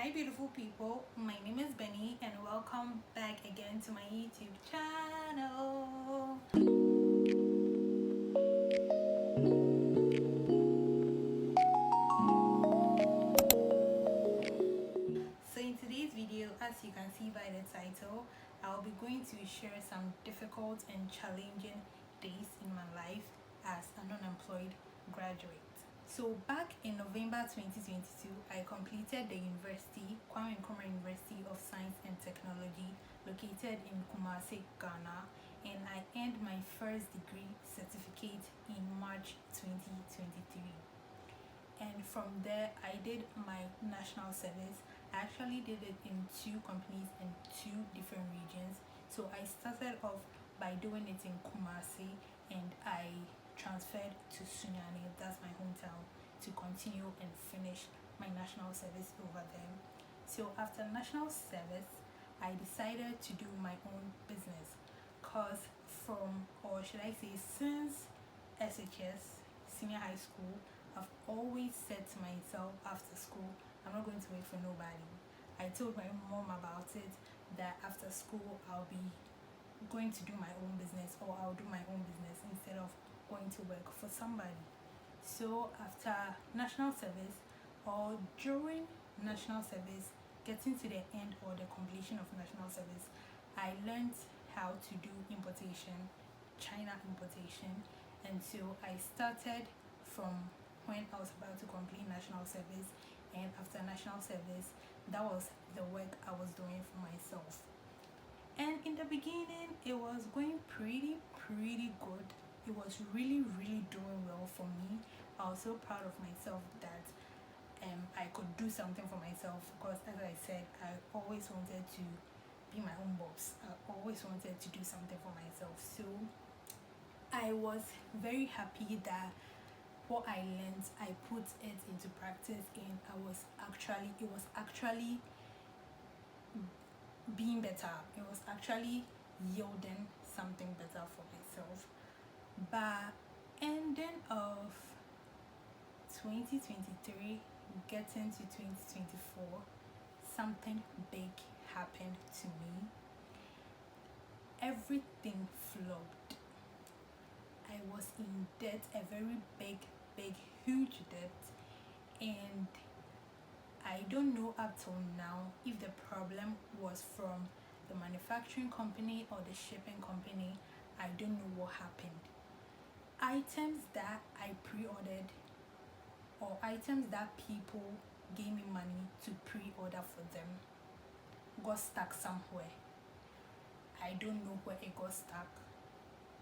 Hi beautiful people, my name is Benney and welcome back again to my YouTube channel. So in today's video, as you can see by the title, I'll be going to share some difficult and challenging days in my life as an unemployed graduate. So back in November 2022, I completed the Kwame Nkrumah University of Science and Technology located in Kumasi, Ghana, and I earned my first degree certificate in March 2023. And from there, I did my national service. I actually did it in two companies in two different regions. So I started off by doing it in Kumasi and I transferred to Sunyani, that's my hometown, to continue and finish my national service over there. So after national service, I decided to do my own business because since SHS, senior high school, I've always said to myself after school, I'm not going to wait for nobody. I told my mom about it that after school I'll be going to do my own business, or I'll do my own business instead of going to work for somebody. So after national service or during national service, getting to the end or the completion of national service, I learned how to do importation, China importation, and so I started from when I was about to complete national service, and after national service, that was the work I was doing for myself. And in the beginning, it was going pretty good. It was really doing well for me. I was so proud of myself that I could do something for myself, because as I said, I always wanted to be my own boss. I always wanted to do something for myself. So I was very happy that what I learned, I put it into practice, and it was actually being better. It was actually yielding something better for myself. But ending of 2023, getting to 2024, something big happened to me. Everything flopped. I was in debt, a very big, huge debt, and I don't know up till now if the problem was from the manufacturing company or the shipping company. I don't know what happened. Items that I pre-ordered, or items that people gave me money to pre-order for them, got stuck somewhere. I don't know where it got stuck.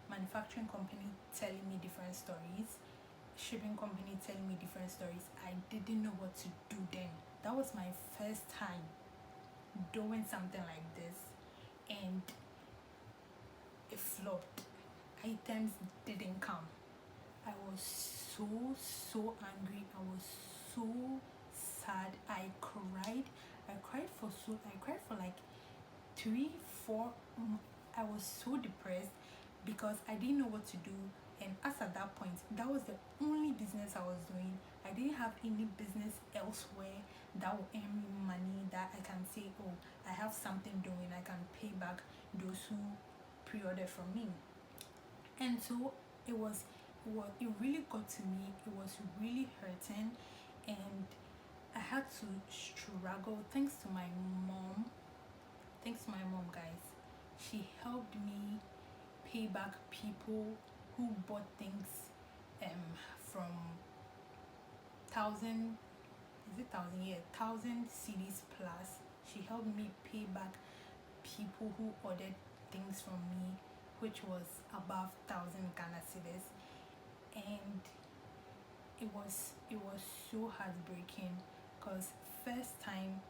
Manufacturing company telling me different stories, shipping company telling me different stories. I didn't know what to do then. That was my first time doing something like this, and it flopped. Items didn't come. I was so angry. I was so sad. I cried for like 3-4. I was so depressed because I didn't know what to do. And as at that point, that was the only business I was doing. I didn't have any business elsewhere that will earn me money, that I can say, oh, I have something doing, I can pay back those who pre-ordered from me. And so it really got to me. It was really hurting, and I had to struggle. Thanks to my mom, guys. She helped me pay back people who bought things from 1,000 CDs plus. She helped me pay back people who ordered things from me which was above 1,000 Ghana cedis, and it was so heartbreaking because first time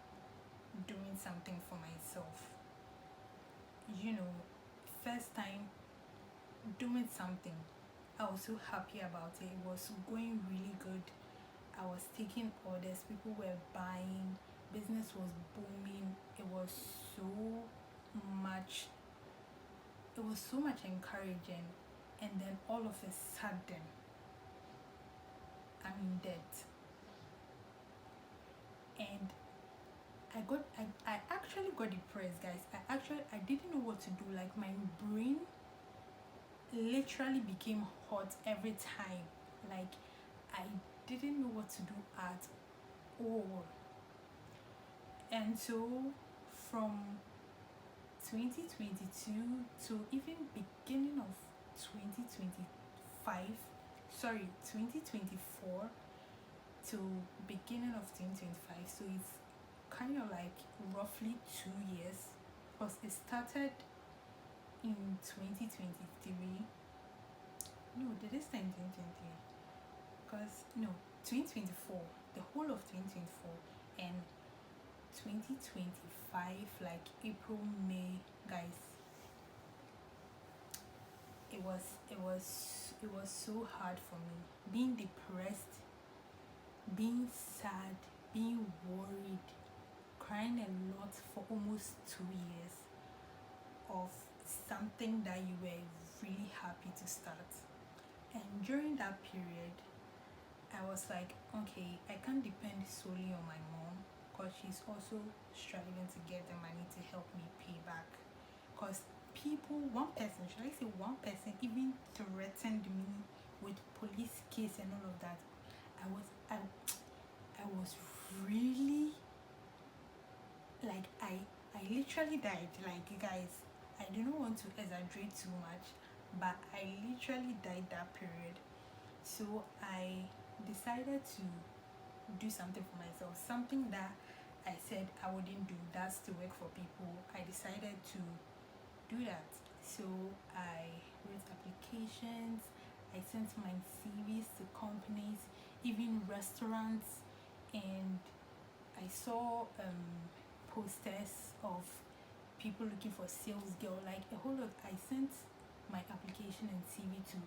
doing something for myself, first time doing something. I was so happy about it. It was going really good. I was taking orders, people were buying, business was booming. It was so much encouraging, and then all of a sudden I'm in debt, and I actually got depressed, guys. I didn't know what to do. Like my brain literally became hot every time. Like I didn't know what to do at all. And so from 2022 to even beginning of 2025, sorry, 2024 to beginning of 2025, so it's kind of like roughly 2 years, because it started in 2023. No, did it start in 2023? Because no, 2024, the whole of 2024 and 2025, like April, May, guys. It was so hard for me, being depressed, being sad, being worried, crying a lot for almost 2 years of something that you were really happy to start. And during that period, I was like, okay, I can't depend solely on my mom, because she's also striving to get the money to help me pay back. Because one person, should I say one person, even threatened me with police case and all of that. I was really, like, I literally died. Like, you guys, I don't want to exaggerate too much, but I literally died that period. So I decided to do something for myself, something that I said I wouldn't do, that's to work for people. I decided to do that. So I wrote applications, I sent my CVs to companies, even restaurants, and I saw posters of people looking for sales girl, like a whole lot. I sent my application and CV to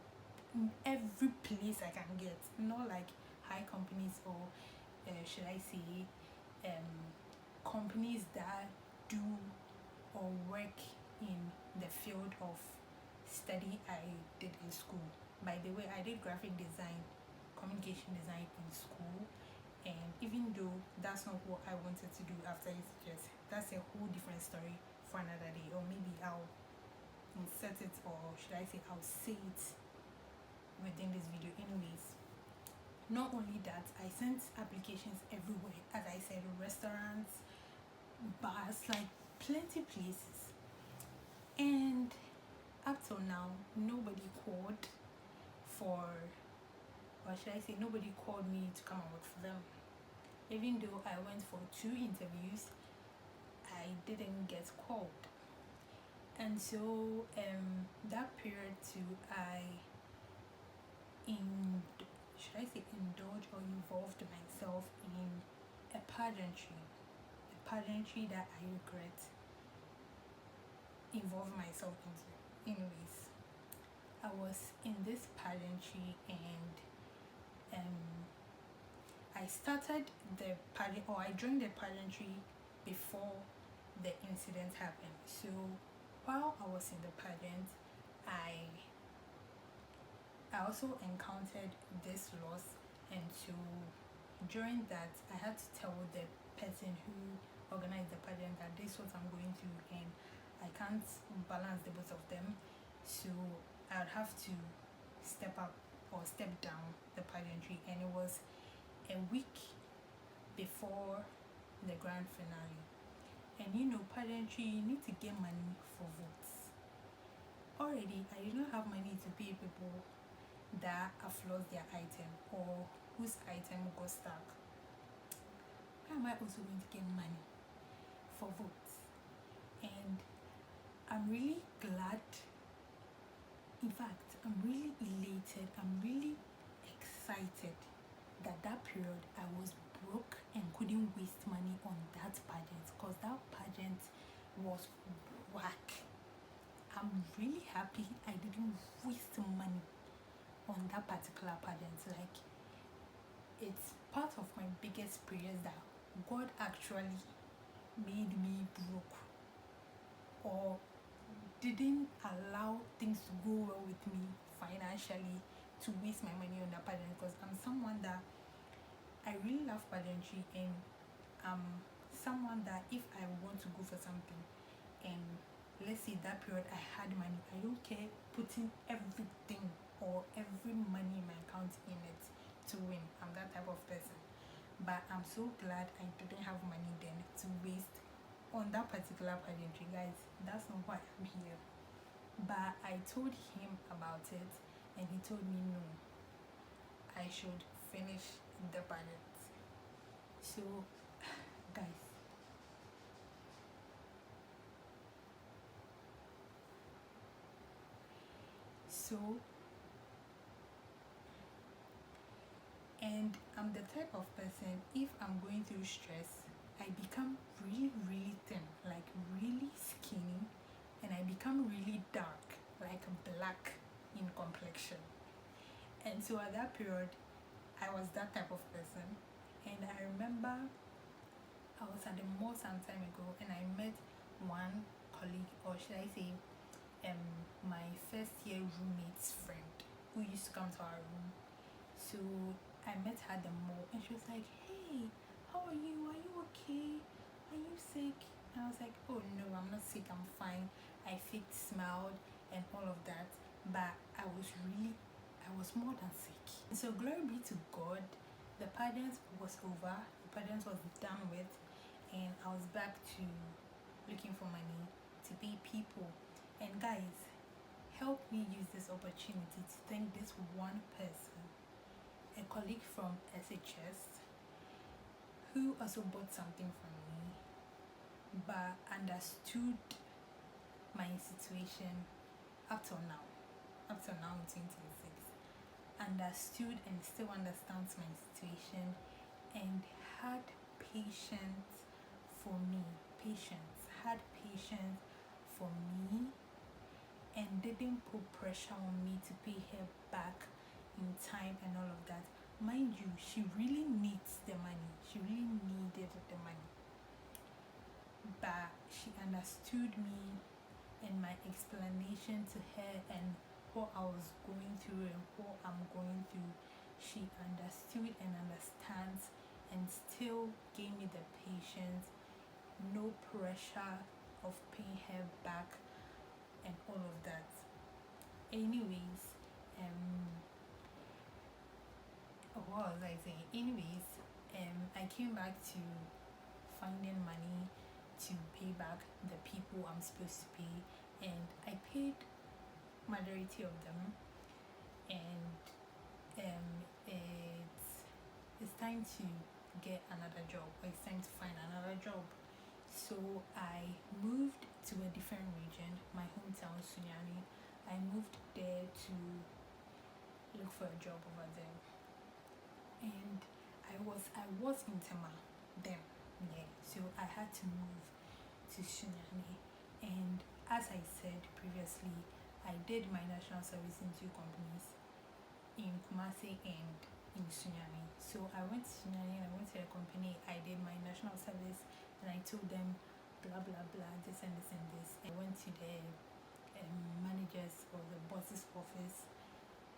every place I can get, not like high companies, or should I say companies that do or work in the field of study I did in school. By the way, I did graphic design, communication design in school, and even though that's not what I wanted to do after SHS, that's a whole different story for another day, or maybe I'll insert it, or should I say I'll say it within this video. Anyways, not only that, I sent applications everywhere, as I said, restaurants, bars, like plenty places, and up till now nobody called for, or should I say nobody called me to come and work for them. Even though I went for 2 interviews, I didn't get called. And so that period too, should I say indulge or involved myself in a pageantry that I regret involving myself into. Anyways, I was in this pageantry, and I started the pageant, or I joined the pageantry before the incident happened. So while I was in the pageant, I also encountered this loss, and so during that I had to tell the person who organized the pageant that this is what I'm going through, and I can't balance the both of them, so I would have to step up or step down the pageantry. And it was a week before the grand finale, and pageantry, you need to get money for votes. Already I did not have money to pay people that have lost their item, or whose item got stuck. Why am I also going to get money for votes? And I'm really glad, in fact I'm really elated, I'm really excited that period I was broke and couldn't waste money on that pageant, because that pageant was whack. I'm really happy I didn't waste money on that particular pageant. Like, it's part of my biggest prayers that God actually made me broke, or didn't allow things to go well with me financially to waste my money on that pageant, because I'm someone that I really love pageantry, and I'm someone that if I want to go for something, and let's say that period I had money, I don't care putting everything or every money in my account in it to win. I'm that type of person. But I'm so glad I didn't have money then to waste on that particular pageantry, guys. That's not why I'm here. But I told him about it, and he told me no, I should finish the pageant. So, guys, so, and I'm the type of person, if I'm going through stress, I become really, really thin, like really skinny, and I become really dark, like black in complexion. And so at that period, I was that type of person. And I remember I was at the mall some time ago, and I met one colleague, or should I say, my first year roommate's friend, who used to come to our room. So I met her at the mall, and she was like, "Hey, how are you? Are you okay? Are you sick?" And I was like, "Oh no, I'm not sick. I'm fine." I faked smiled and all of that, but I was more than sick. So glory be to God, the pageant was over. The pageant was done with, and I was back to looking for money to pay people. And guys, help me use this opportunity to thank this one person, a colleague from SHS, who also bought something from me, but understood my situation up till now in 2026, understood and still understands my situation, and had patience for me, had patience for me, and didn't put pressure on me to pay her back in time and all of that. Mind you, she really needs the money. She really needed the money. But she understood me and my explanation to her and what I was going through and what I'm going through. She understood and understands, and still gave me the patience, no pressure of paying her back and all of that. Anyways, what was I saying? I came back to finding money to pay back the people I'm supposed to pay, and I paid majority of them. And it's time to get another job, or it's time to find another job. So I moved to a different region, my hometown Sunyani. I moved there to look for a job over there, and I was in Tema then, yeah. So I had to move to Sunyani, and as I said previously, I did my national service in two companies, in Kumasi and in Sunyani. So I went to Sunyani and I went to a company. I did my national service, and I told them blah blah blah, this and this and this. I went to the managers or the boss's office,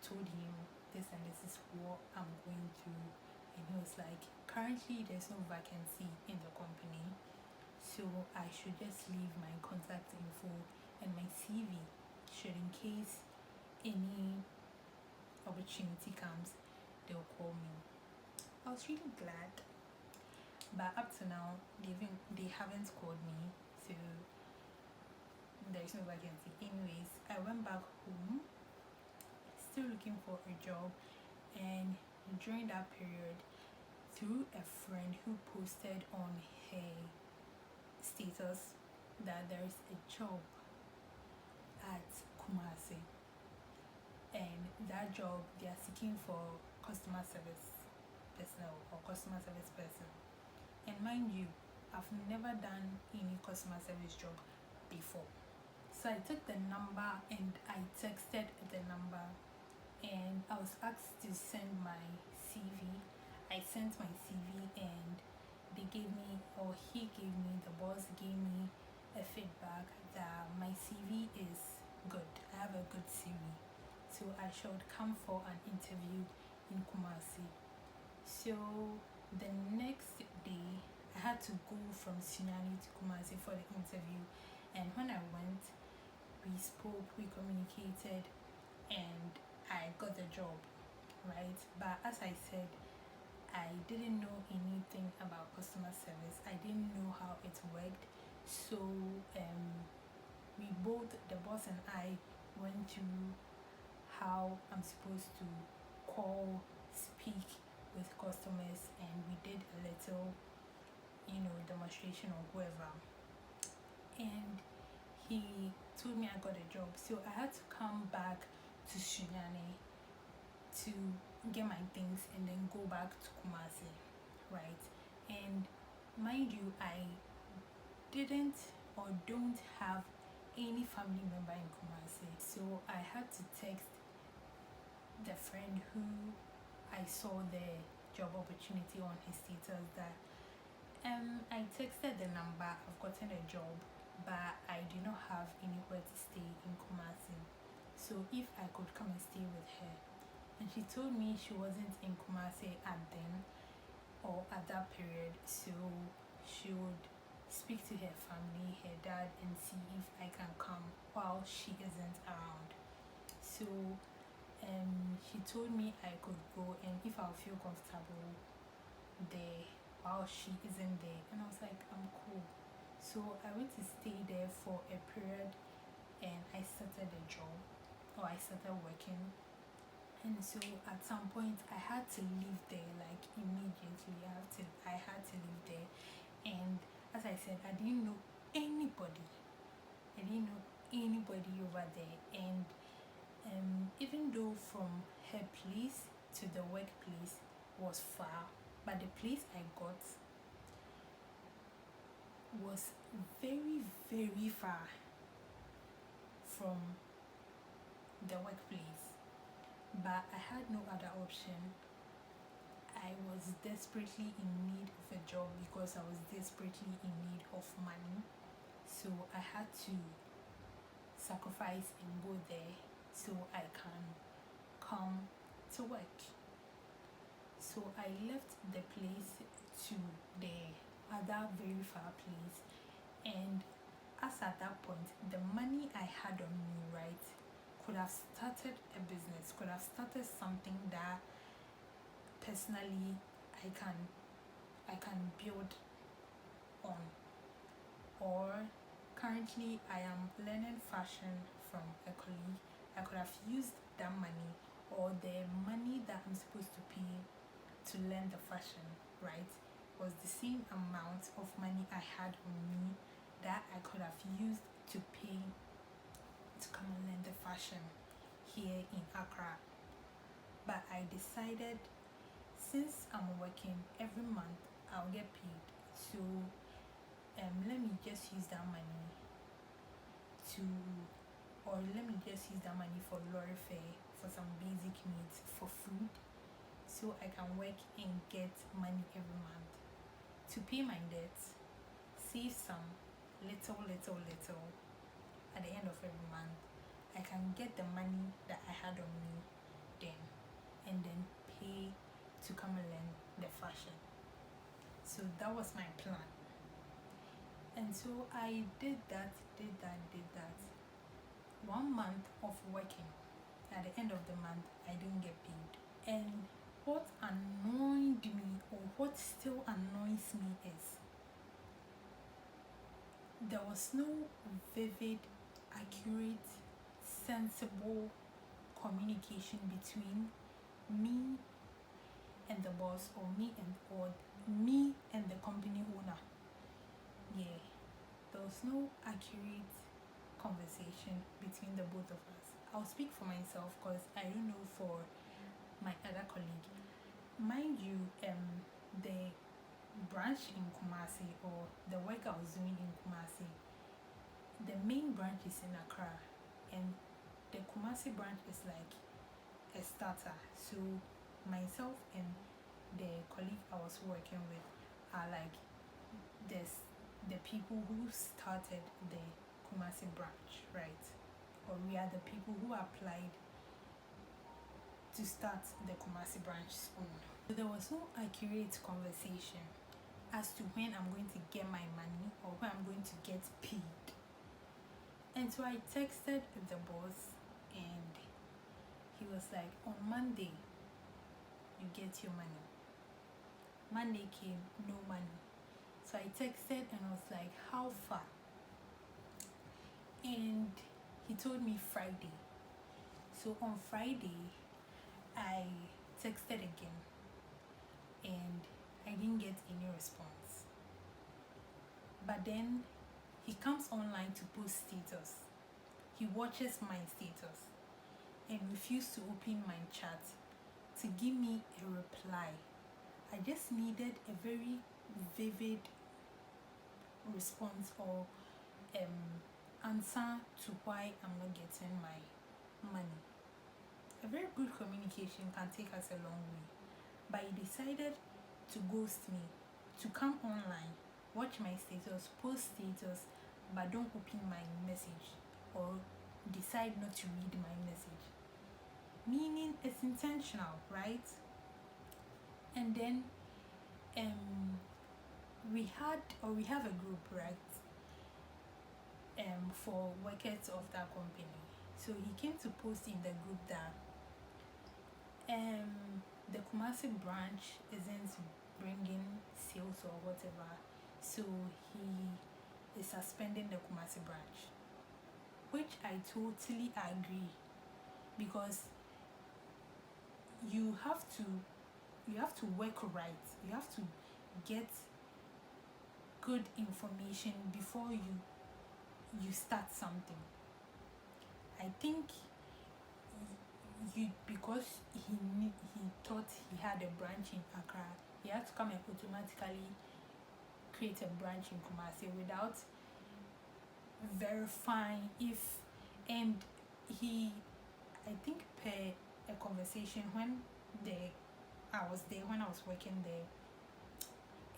told him this and this is what I'm going through, and he was like, currently there's no vacancy in the company, so I should just leave my contact info and my CV, should in case any opportunity comes, they'll call me. I was really glad, but up to now they haven't called me, so there's no vacancy. Anyways, I went back home, still looking for a job, and during that period, through a friend who posted on her status that there is a job at Kumasi, and that job they are seeking for customer service personnel or customer service person. And mind you, I've never done any customer service job before. So I took the number and I texted the number, and I was asked to send my CV. I sent my CV, and they gave me, or he gave me, the boss gave me a feedback that my CV is good. I have a good CV. So I should come for an interview in Kumasi. So the next day, I had to go from Sunyani to Kumasi for the interview, and when I went, we spoke, we communicated, and I got the job, right? But as I said, I didn't know anything about customer service. I didn't know how it worked. So we both, the boss and I, went through how I'm supposed to call, speak with customers, and we did a little, demonstration or whoever. And he told me I got a job. So I had to come back to Sunyani to get my things and then go back to Kumasi, right? And mind you, I didn't or don't have any family member in Kumasi. So I had to text the friend who I saw the job opportunity on his status that I texted the number, I've gotten a job, but I do not have anywhere to stay in Kumasi. So if I could come and stay with her. And she told me she wasn't in Kumasi at then or at that period, so she would speak to her family, her dad, and see if I can come while she isn't around. So she told me I could go and if I'll feel comfortable there while she isn't there. And I was like, I'm cool. So I went to stay there for a period and I started a job, or I started working. And so at some point I had to leave there, like immediately. I had to leave there. And as I said, I didn't know anybody. Over there. And even though from her place to the workplace was far, but the place I got was very, very far from the workplace. But I had no other option. I was desperately in need of a job because I was desperately in need of money. So I had to sacrifice and go there so I can come to work. So I left the place to the other very far place, and as at that point the money I had on me, right, could have started a business, could have started something that personally I can build on. Or currently I am learning fashion from a colleague. I could have used that money or the money that I'm supposed to pay to learn the fashion, right, was the same amount of money I had on me that I could have used to pay to come and learn the fashion here in Accra. But I decided, since I'm working every month I'll get paid, so let me just use that money for lorry fare, for some basic needs, for food, so I can work and get money every month to pay my debts, save some little. At the end of every month I can get the money that I had on me then, and then pay to come and learn the fashion. So that was my plan. And so I did that. 1 month of working. At the end of the month I didn't get paid. And what annoyed me, or what still annoys me, is there was no vivid, accurate, sensible communication between me and the boss, or me and the company owner. Yeah, there was no accurate conversation between the both of us. I'll speak for myself because I don't know for my other colleague. Mind you, the branch in Kumasi, or the work I was doing in Kumasi, the main branch is in Accra, and the Kumasi branch is like a starter. So myself and the colleague I was working with are like the people who started the Kumasi branch, right? Or we are the people who applied to start the Kumasi branch soon. So there was no accurate conversation as to when I'm going to get my money or when I'm going to get paid. And so I texted the boss, and he was like, on Monday you get your money. Monday came, no money. So I texted and was like, how far? And he told me Friday. So on Friday I texted again, and I didn't get any response. But then he comes online to post status. He watches my status and refused to open my chat to give me a reply. I just needed a very vivid response or answer to why I'm not getting my money. A very good communication can take us a long way. But he decided to ghost me, to come online, watch my status, post status, but don't open my message or decide not to read my message. Meaning it's intentional, right? And then we have a group, right? For workers of that company. So he came to post in the group that the Kumasi branch isn't bringing sales or whatever, so he is suspending the Kumasi branch, which I totally agree, because you have to work right. You have to get good information before you start something. I think because he thought he had a branch in Accra, he had to come and automatically create a branch in Kumasi without verifying if, and I think per a conversation when I was working there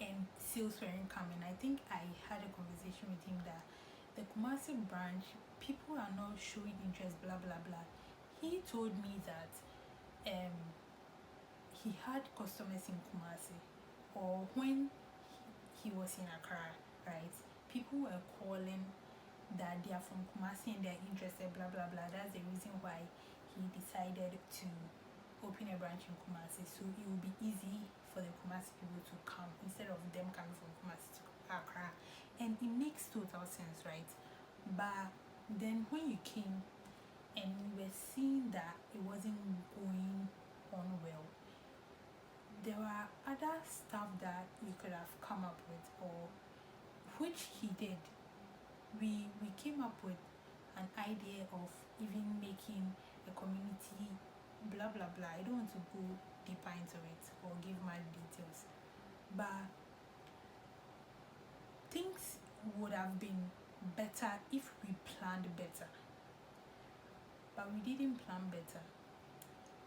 and sales weren't coming, I think I had a conversation with him that the Kumasi branch, people are not showing interest, blah blah blah. He told me that he had customers in Kumasi, or when he was in Accra, right? People were calling that they are from Kumasi and they're interested, blah blah blah. That's the reason why he decided to open a branch in Kumasi, so it will be easy for the Kumasi people to come instead of them coming from Kumasi to Accra. And it makes total sense, right? But then when you came and we were seeing that it wasn't going on well, there were other stuff that you could have come up with, or which he did. We came up with an idea of even making a community, blah blah blah. I don't want to go deeper into it or give my details, but things would have been better if we planned better. But we didn't plan better.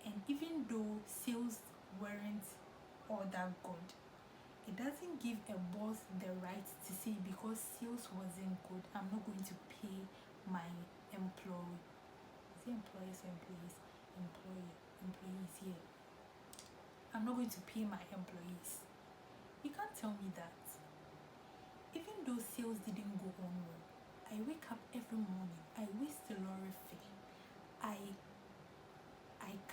And even though sales weren't all that good, it doesn't give a boss the right to say because sales wasn't good, I'm not going to pay my employees here. I'm not going to pay my employees. You can't tell me that. Even though sales didn't go on well, I wake up every morning, I waste a lorry fee. I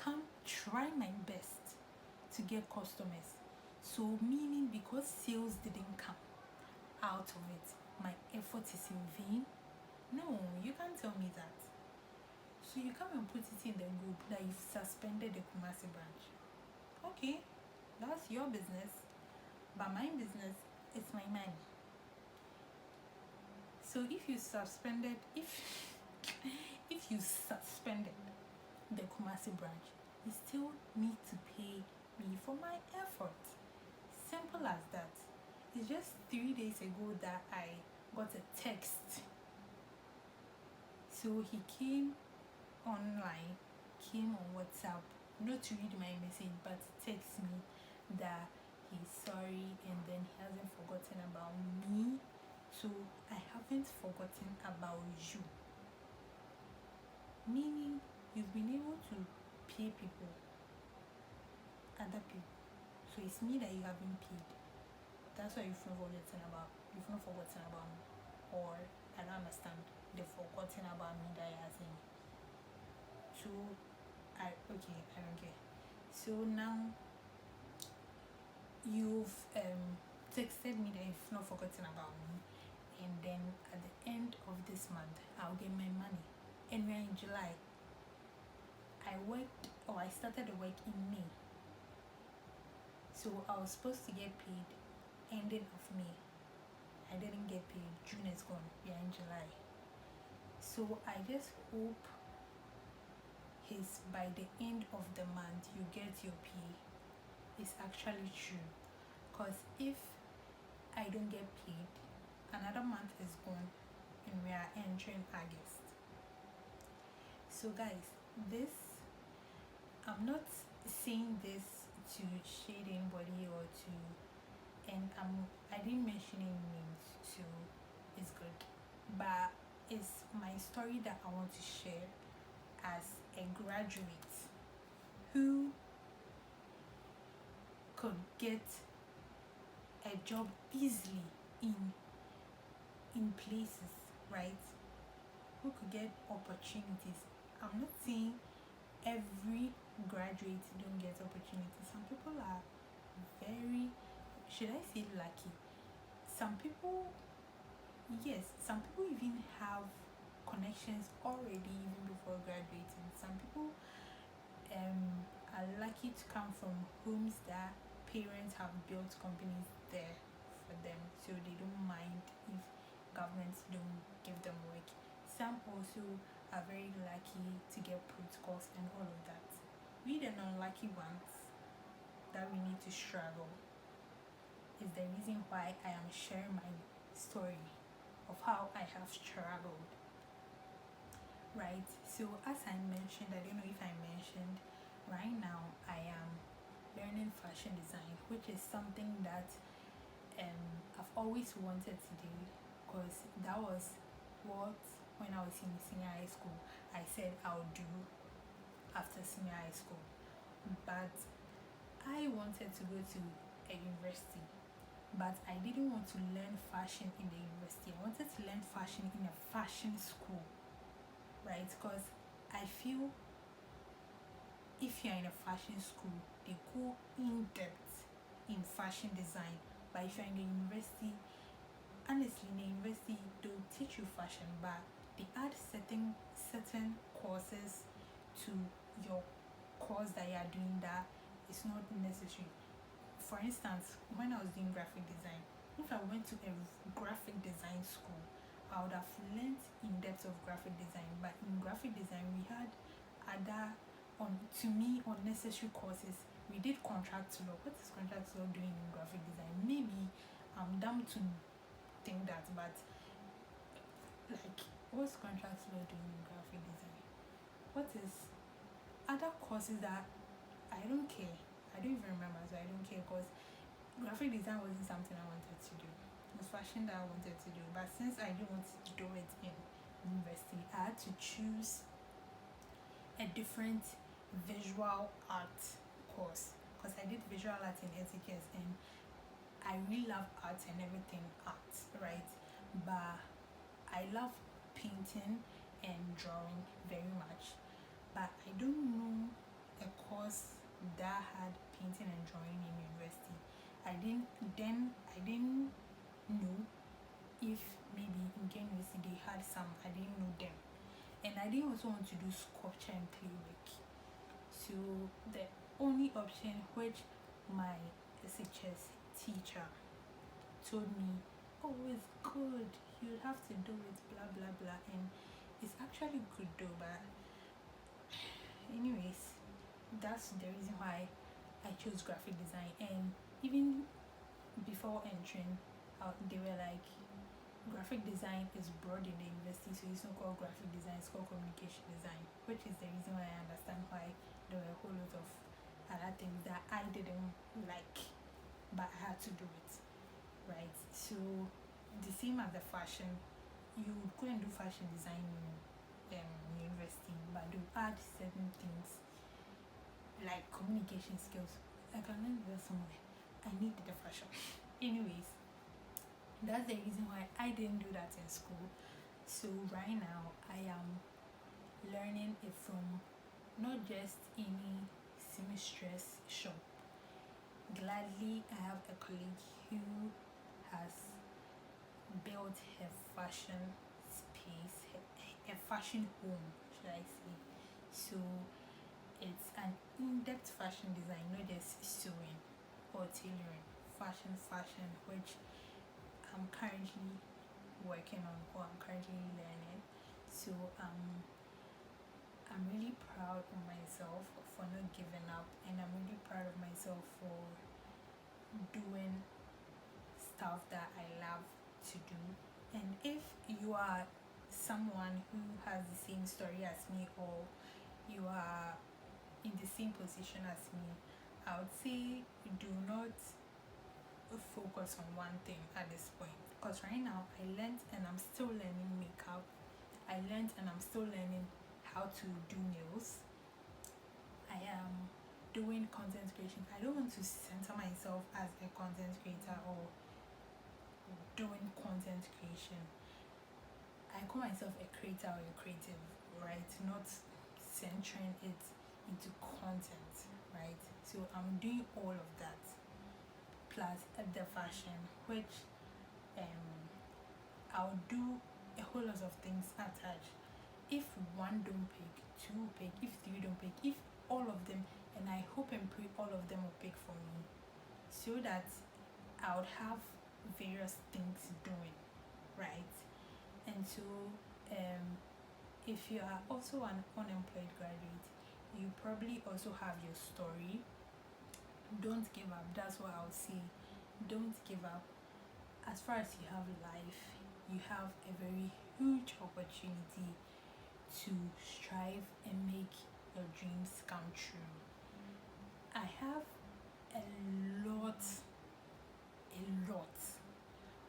can try my best to get customers. So meaning because sales didn't come out of it, my effort is in vain? No, you can't tell me that. So you come and put it in the group that you've suspended the Kumasi branch. Okay, that's your business, but my business is my money. So if you suspended the Kumasi branch, you still need to pay me for my effort. Simple as that. It's just 3 days ago that I got a text. So he came online, came on WhatsApp, not to read my message, but text me that he's sorry and then he hasn't forgotten about me. So I haven't forgotten about you. Meaning you've been able to pay people, other people. So it's me that you haven't paid. That's why you've not forgotten about me, or I don't understand the forgotten about me that you're saying. So I don't care. So now you've texted me that you've not forgotten about me, and then at the end of this month I'll get my money. And we're in July. I started the work in May. So I was supposed to get paid ending of May. I didn't get paid. June is gone. We are in July. So I just hope by the end of the month you get your pay. It's actually true. Because if I don't get paid, another month is gone and we are entering August. So guys, I'm not saying this to shade anybody or to, and I didn't mention any names, so it's good. But it's my story that I want to share as a graduate who could get a job easily in places, right? Who could get opportunities. I'm not saying every graduate don't get opportunities. Some people are very, should I say, lucky. Some people, yes, some people even have connections already even before graduating. Some people are lucky to come from homes that parents have built companies there for them, so they don't mind if governments don't give them work. Some also are very lucky to get protocols and all of that. We the unlucky ones that we need to struggle is the reason why I am sharing my story of how I have struggled. Right, so as I mentioned, I don't know if I mentioned, right now I am learning fashion design, which is something that I've always wanted to do, because that was what, when I was in senior high school, I said I would do after senior high school. But I wanted to go to a university, but I didn't want to learn fashion in the university. I wanted to learn fashion in a fashion school, right? Because I feel if you're in a fashion school, they go in depth in fashion design. But if you're in the university, honestly, in the university they'll teach you fashion, but they add certain courses to your course that you are doing that is not necessary. For instance, when I was doing graphic design, if I went to a graphic design school, I would have learned in depth of graphic design. But in graphic design, we had other, to me, unnecessary courses. We did contract law. What is contract law doing in graphic design? Maybe I'm dumb to think that, but like, what's contract law doing in graphic design? What is other courses that I don't care? I don't even remember, so I don't care, because graphic design wasn't something I wanted to do. It was fashion that I wanted to do, but since I didn't want to do it in university, I had to choose a different visual art course, because I did visual art in etiquette, and I really love art and everything art, right? But I love painting and drawing very much, but I don't know a course that had painting and drawing in university. I didn't know if maybe in university they had some. I didn't know them, and I didn't also want to do sculpture and clay work. So the only option which my SHS teacher told me, oh, it's good, you have to do it, blah blah blah, and it's actually good though. But anyways, that's the reason why I chose graphic design. And even before entering, they were like, graphic design is broad in the university, so it's not called graphic design, it's called communication design, which is the reason why I understand why there were a whole lot of other things that I didn't like, but I had to do it, right? So the same as the fashion, you go and do fashion design in university, but they add certain things like communication skills. I can learn that somewhere. I need the fashion. Anyways, that's the reason why I didn't do that in school. So right now I am learning it from not just any seamstress shop. Gladly, I have a colleague who has built her fashion space, a fashion home, should I say. So it's an in-depth fashion design, not just sewing or tailoring. Fashion, which I'm currently working on or I'm currently learning. So I'm really proud of myself for not giving up, and I'm really proud of myself for doing stuff that I love to do. And if you are someone who has the same story as me, or you are in the same position as me, I would say do not focus on one thing at this point, because right now I learned and I'm still learning makeup. I learned and I'm still learning how to do nails. I am doing content creation. I don't want to center myself as a content creator or doing content creation. I call myself a creator or a creative, right? Not centering it into content, right? So I'm doing all of that plus the fashion, which I'll do a whole lot of things attached. If one don't pick, two will pick. If three don't pick, if all of them, and I hope and pray all of them will pick for me, so that I would have various things doing, right? And so, if you are also an unemployed graduate, you probably also have your story. Don't give up. That's what I'll say. Don't give up. As far as you have life, you have a very huge opportunity to strive and make your dreams come true. I have a lot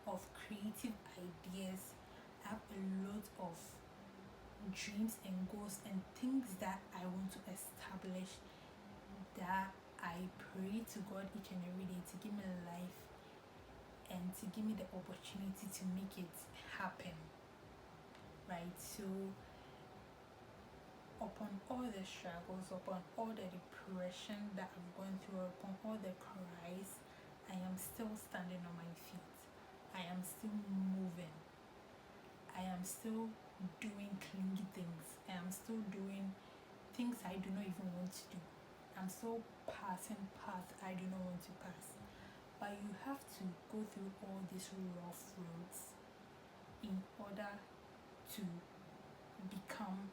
of creative ideas. I have a lot of dreams and goals and things that I want to establish, that I pray to God each and every day to give me life and to give me the opportunity to make it happen, right? So upon all the struggles, upon all the depression that I've gone through, upon all the cries, I am still standing on my feet. I am still moving. I am still doing clingy things. I am still doing things I do not even want to do. I'm still passing paths I do not want to pass. But you have to go through all these rough roads in order to become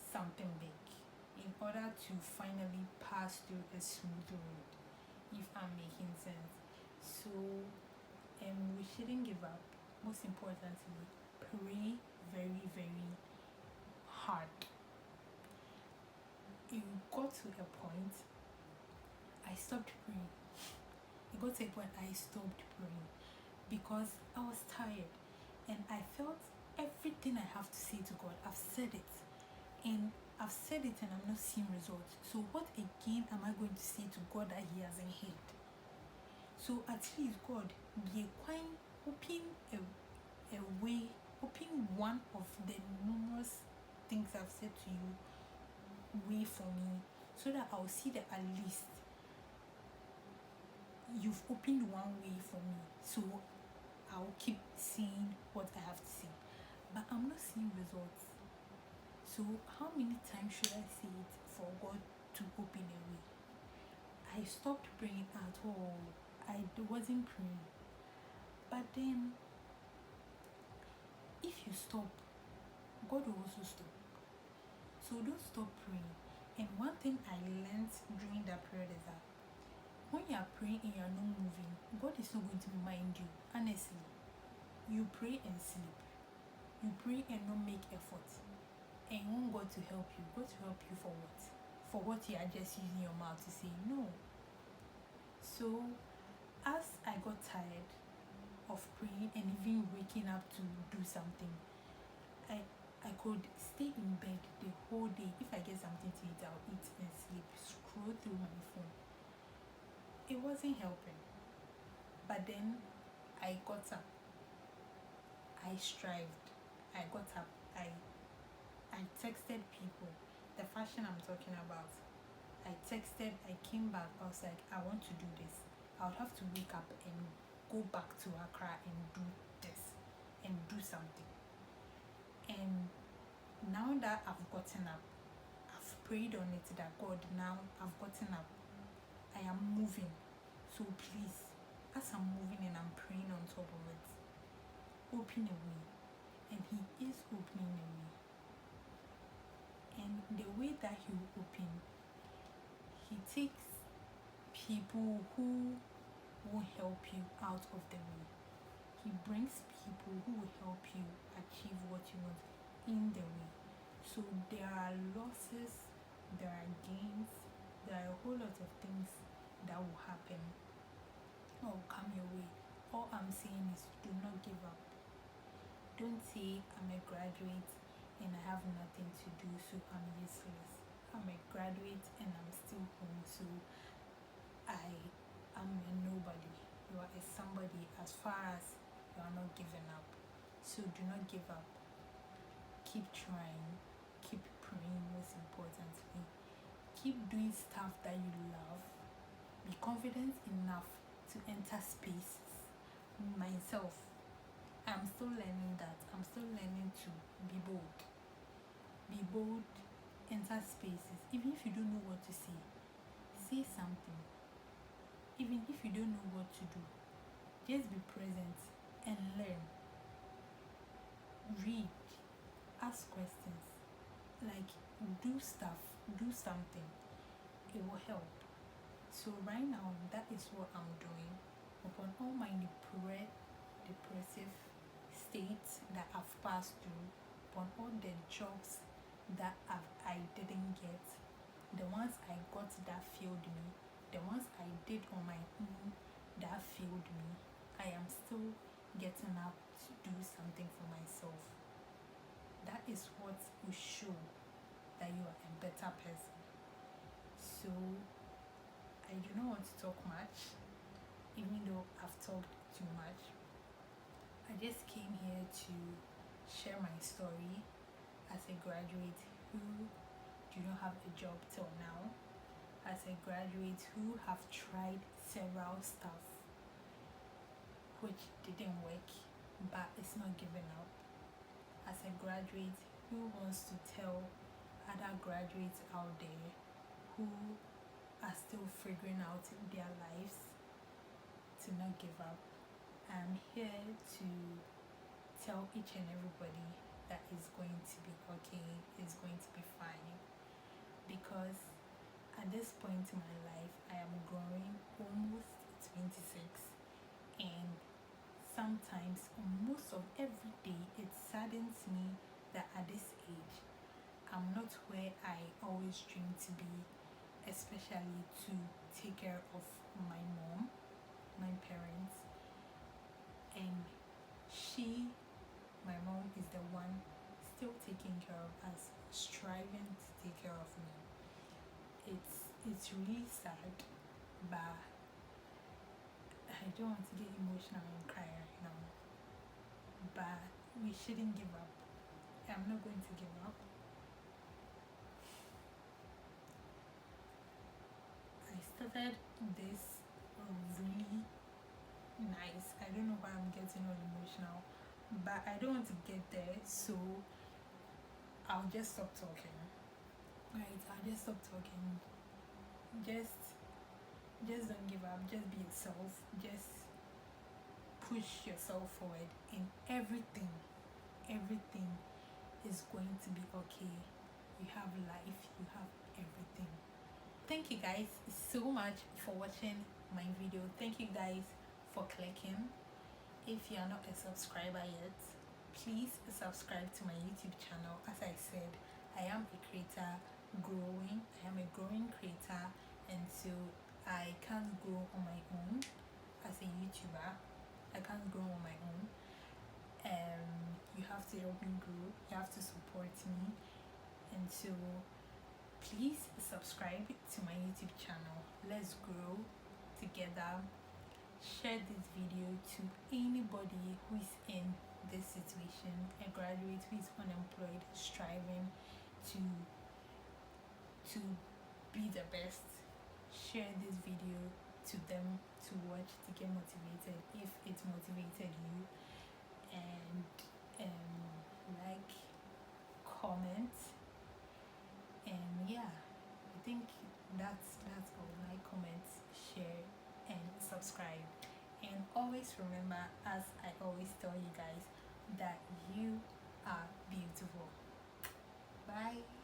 something big, in order to finally pass through a smooth road, if I'm making sense. So we shouldn't give up. Most importantly, pray very, very hard. It got to a point I stopped praying. It got to a point I stopped praying because I was tired and I felt everything I have to say to God, I've said it. And I've said it and I'm not seeing results. So what again am I going to say to God that He hasn't heard? So at least God, be quite open a way, open one of the numerous things I've said to you way for me, so that I'll see that at least you've opened one way for me. So I'll keep saying what I have to say. But I'm not seeing results. So how many times should I say it for God to open a way? I stopped praying at all. I wasn't praying. But then, if you stop, God will also stop. So don't stop praying. And one thing I learned during that period is that when you are praying and you are not moving, God is not going to mind you. Honestly, you pray and sleep. You pray and not make effort. And you want God to help you. God to help you for what? For what you are just using your mouth to say no. So as I got tired of praying and even waking up to do something, I could stay in bed the whole day. If I get something to eat, I'll eat and sleep, scroll through my phone. It wasn't helping. But then I got up. I strived. I got up. I texted people. The fashion I'm talking about. I texted, I came back, I was like, I want to do this. I would have to wake up and go back to Accra and do this and do something. And now that I've gotten up, I've prayed on it that God, now I've gotten up, I am moving. So please, as I'm moving and I'm praying on top of it, open a way. And He is opening a way. And the way that He will open, He takes people who will help you out of the way. He brings people who will help you achieve what you want in the way. So there are losses, there are gains, there are a whole lot of things that will happen or come your way. All I'm saying is do not give up. Don't say I'm a graduate and I have nothing to do, so I'm useless. I'm a graduate and I'm still home, so I am a nobody. You are a somebody as far as you are not giving up. So do not give up. Keep trying. Keep praying, most importantly. Keep doing stuff that you love. Be confident enough to enter spaces. Myself, I'm still learning that. I'm still learning to be bold. Be bold, enter spaces. Even if you don't know what to say something. Even if you don't know what to do, just be present and learn. Read, ask questions, like do stuff, do something. It will help. So right now, that is what I'm doing. Upon all my depressive states that I've passed through, upon all the jobs that I didn't get, the ones I got that failed me, the ones I did on my own that failed me, I am still getting up to do something for myself. That is what will show that you are a better person. So I do not want to talk much, even though I've talked too much. I just came here to share my story as a graduate who do not have a job till now, as a graduate who have tried several stuff which didn't work but is not giving up, as a graduate who wants to tell other graduates out there who are still figuring out their lives to not give up. I'm here to tell each and everybody that it's going to be okay, it's going to be fine. Because at this point in my life, I am growing, almost 26, and sometimes, most of every day, it saddens me that at this age, I'm not where I always dreamed to be, especially to take care of my mom, my parents, and my mom is the one still taking care of us, striving to take care of me. It's really sad, but I don't want to get emotional and cry right now. But we shouldn't give up. I'm not going to give up. I started this really nice. I don't know why I'm getting all emotional, but I don't want to get there, so I'll just stop talking. Right, I'll just stop talking. Just don't give up. Just be yourself. Just push yourself forward in everything. Everything is going to be okay. You have life. You have everything. Thank you guys so much for watching my video. Thank you guys for clicking. If you are not a subscriber yet, please subscribe to my YouTube channel. As I said, I am a creator growing. I am a growing creator, and so I can't grow on my own as a YouTuber. I can't grow on my own. You have to help me grow. You have to support me, and so please subscribe to my YouTube channel. Let's grow together. share this video to anybody who is in this situation, a graduate who is unemployed, striving to to be the best. Share this video to them to watch to get motivated if it motivated you, and like, comment, and yeah, I think that's all. Like, comment, share, and subscribe. And always remember, as I always tell you guys, that you are beautiful. Bye.